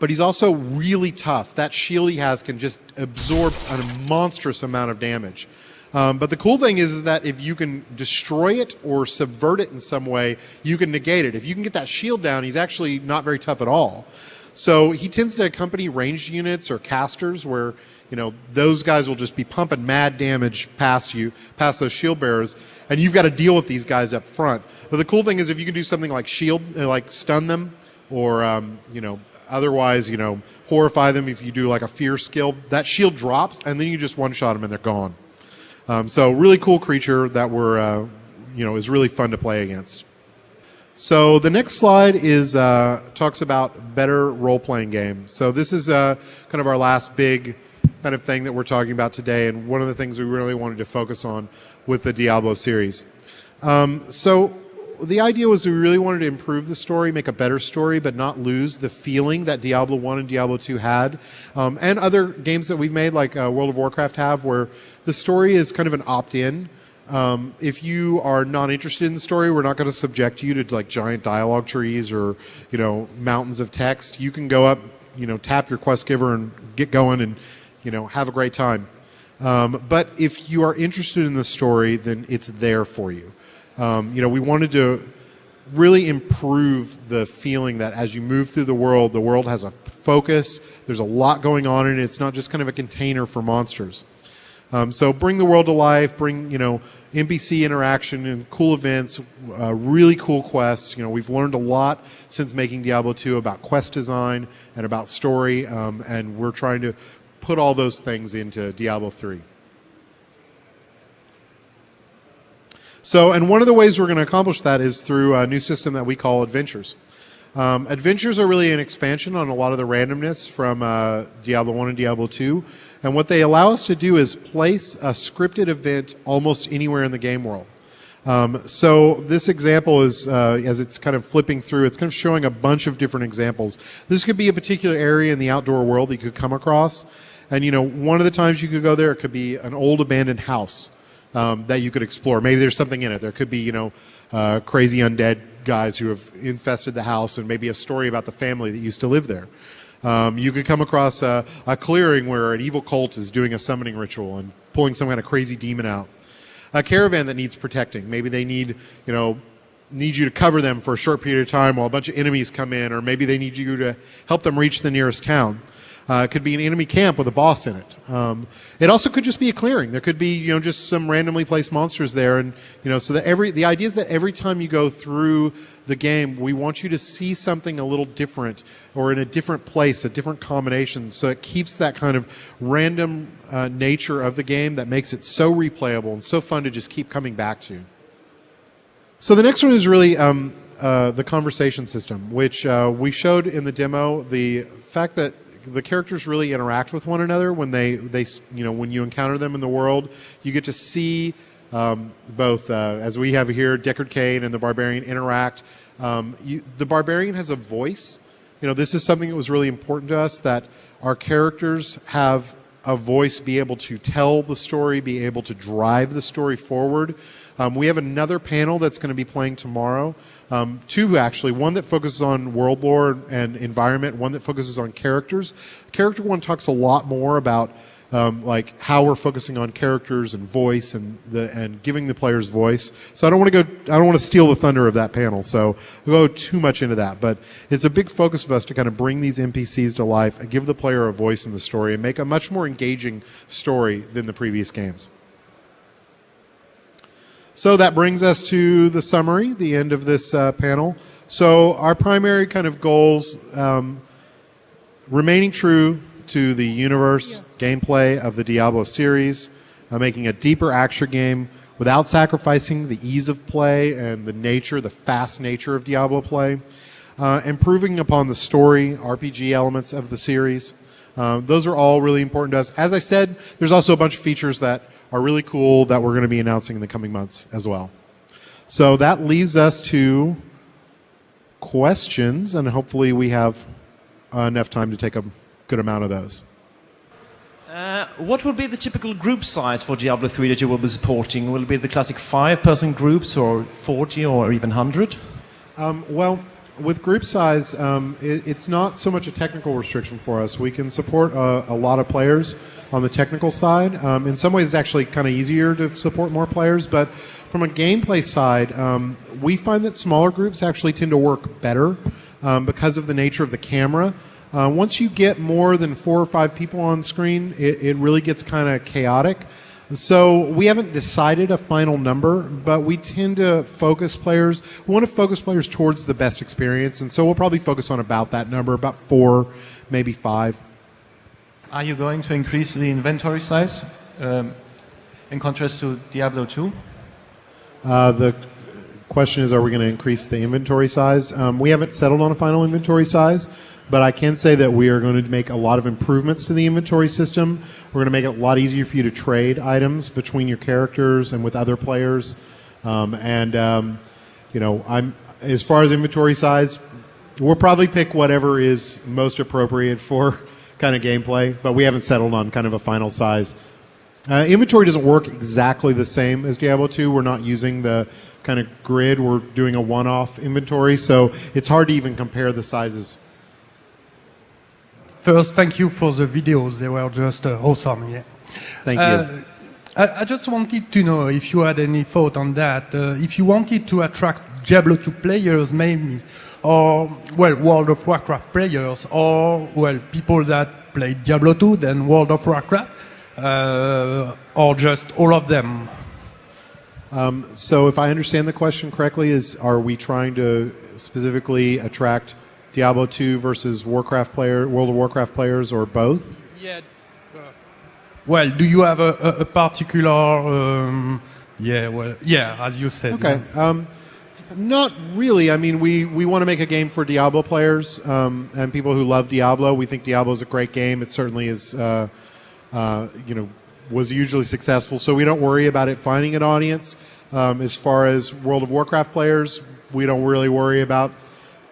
but he's also really tough. That shield he has can just absorb a monstrous amount of damage. But the cool thing is that if you can destroy it or subvert it in some way, you can negate it. If you can get that shield down, he's actually not very tough at all. So he tends to accompany ranged units or casters where, those guys will just be pumping mad damage past you, past those shield bearers, and you've got to deal with these guys up front. But the cool thing is if you can do something like shield, like stun them, or, otherwise, horrify them, if you do like a fear skill, that shield drops, and then you just one-shot them and they're gone. So really cool creature that is really fun to play against. So the next slide is talks about better role-playing game. So this is kind of our last big kind of thing that we're talking about today, and one of the things we really wanted to focus on with the Diablo series. So the idea was we really wanted to improve the story, make a better story, but not lose the feeling that Diablo 1 and Diablo 2 had, and other games that we've made, like World of Warcraft have, where the story is kind of an opt-in. If you are not interested in the story, we're not going to subject you to like giant dialogue trees or, mountains of text. You can go up, tap your quest giver and get going and, have a great time. But if you are interested in the story, then it's there for you. We wanted to really improve the feeling that as you move through the world has a focus. There's a lot going on in it. It's not just kind of a container for monsters. So bring the world to life, bring, NPC interaction and cool events, really cool quests. We've learned a lot since making Diablo 2 about quest design and about story, and we're trying to put all those things into Diablo 3. So, and one of the ways we're going to accomplish that is through a new system that we call Adventures. Adventures are really an expansion on a lot of the randomness from Diablo 1 and Diablo 2. And what they allow us to do is place a scripted event almost anywhere in the game world. So this example is, as it's kind of flipping through, it's kind of showing a bunch of different examples. This could be a particular area in the outdoor world that you could come across. And, one of the times you could go there, it could be an old abandoned house that you could explore. Maybe there's something in it. There could be, crazy undead guys who have infested the house, and maybe a story about the family that used to live there. You could come across a clearing where an evil cult is doing a summoning ritual and pulling some kind of crazy demon out. A caravan that needs protecting. Maybe they need you to cover them for a short period of time while a bunch of enemies come in, or maybe they need you to help them reach the nearest town. It could be an enemy camp with a boss in it. It also could just be a clearing. There could be, just some randomly placed monsters there, and so that the idea is that every time you go through the game, we want you to see something a little different, or in a different place, a different combination. So it keeps that kind of random nature of the game that makes it so replayable and so fun to just keep coming back to. So the next one is really the conversation system, which we showed in the demo. The fact that the characters really interact with one another when they when you encounter them in the world. You get to see both, as we have here, Deckard Cain and the Barbarian interact. The Barbarian has a voice. This is something that was really important to us, that our characters have a voice, be able to tell the story, be able to drive the story forward. We have another panel that's going to be playing tomorrow. Two, actually. One that focuses on world lore and environment, one that focuses on characters. Character one talks a lot more about like how we're focusing on characters and voice and giving the players voice. So I don't want to steal the thunder of that panel, so we'll go too much into that. But it's a big focus of us to kind of bring these NPCs to life and give the player a voice in the story and make a much more engaging story than the previous games. So that brings us to the summary, the end of this panel. So our primary kind of goals, remaining true to the universe gameplay of the Diablo series, making a deeper action game without sacrificing the ease of play and the fast nature of Diablo play, improving upon the story, RPG elements of the series. Those are all really important to us. As I said, there's also a bunch of features that are really cool that we're going to be announcing in the coming months as well. So that leaves us to questions, and hopefully we have enough time to take a good amount of those. What will be the typical group size for Diablo 3 that you will be supporting? Will it be the classic 5-person groups, or 40, or even 100? Well, With group size, it's not so much a technical restriction for us. We can support a lot of players on the technical side. In some ways, it's actually kind of easier to support more players, but from a gameplay side, we find that smaller groups actually tend to work better because of the nature of the camera. Once you get more than 4 or 5 people on screen, it really gets kind of chaotic. So we haven't decided a final number, but we tend to focus players. We want to focus players towards the best experience, and so we'll probably focus on about that number, about 4, maybe 5. Are you going to increase the inventory size in contrast to Diablo 2? The question is, are we going to increase the inventory size? We haven't settled on a final inventory size, but I can say that we are going to make a lot of improvements to the inventory system. We're going to make it a lot easier for you to trade items between your characters and with other players. As far as inventory size, we'll probably pick whatever is most appropriate for kind of gameplay, but we haven't settled on kind of a final size. Inventory doesn't work exactly the same as Diablo 2. We're not using the kind of grid. We're doing a one-off inventory, so it's hard to even compare the sizes. First, thank you for the videos. They were just awesome. Yeah. Thank you. I just wanted to know if you had any thought on that. If you wanted to attract Diablo 2 players, maybe, or, well, World of Warcraft players, or, well, people that play Diablo 2, then World of Warcraft, or just all of them? So if I understand the question correctly, are we trying to specifically attract Diablo 2 versus World of Warcraft players, or both? Yeah. Well, do you have a particular? As you said. Okay. Not really. I mean, we want to make a game for Diablo players and people who love Diablo. We think Diablo is a great game. It certainly is. Was usually successful, so we don't worry about it finding an audience. As far as World of Warcraft players, we don't really worry about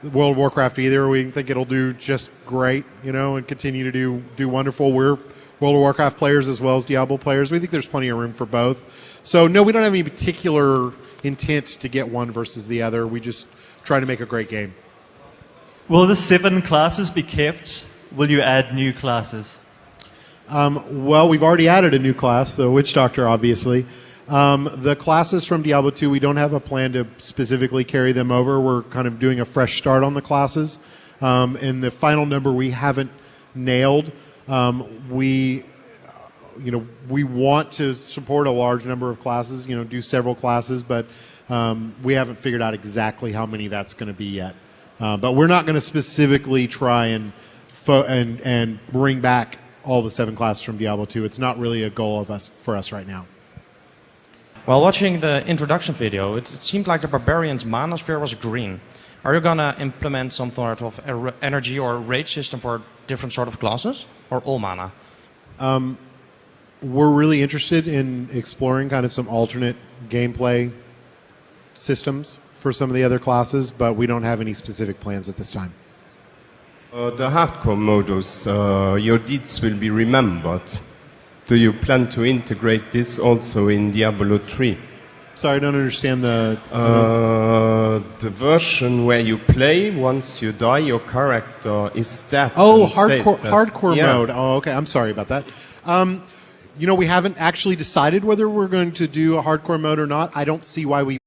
World of Warcraft either. We think it'll do just great, and continue to do wonderful. We're World of Warcraft players as well as Diablo players. We think there's plenty of room for both. So no, we don't have any particular intent to get one versus the other. We just try to make a great game. Will the 7 classes be kept? Will you add new classes? Well, we've already added a new class, the Witch Doctor, obviously. The classes from Diablo 2, we don't have a plan to specifically carry them over. We're kind of doing a fresh start on the classes. And the final number we haven't nailed. We want to support a large number of classes, do several classes, but we haven't figured out exactly how many that's going to be yet. But we're not going to specifically try and bring back all the 7 classes from Diablo 2. It's not really a goal for us right now. While watching the introduction video, it seemed like the Barbarian's mana sphere was green. Are you gonna implement some sort of energy or rage system for different sort of classes, or all mana? We're really interested in exploring kind of some alternate gameplay systems for some of the other classes, but we don't have any specific plans at this time. The hardcore modus, your deeds will be remembered. Do you plan to integrate this also in Diablo 3? Sorry, I don't understand the version where you play, once you die, your character is dead. Oh, and stays dead. hardcore Yeah. mode. Oh, okay. I'm sorry about that. We haven't actually decided whether we're going to do a hardcore mode or not. I don't see why we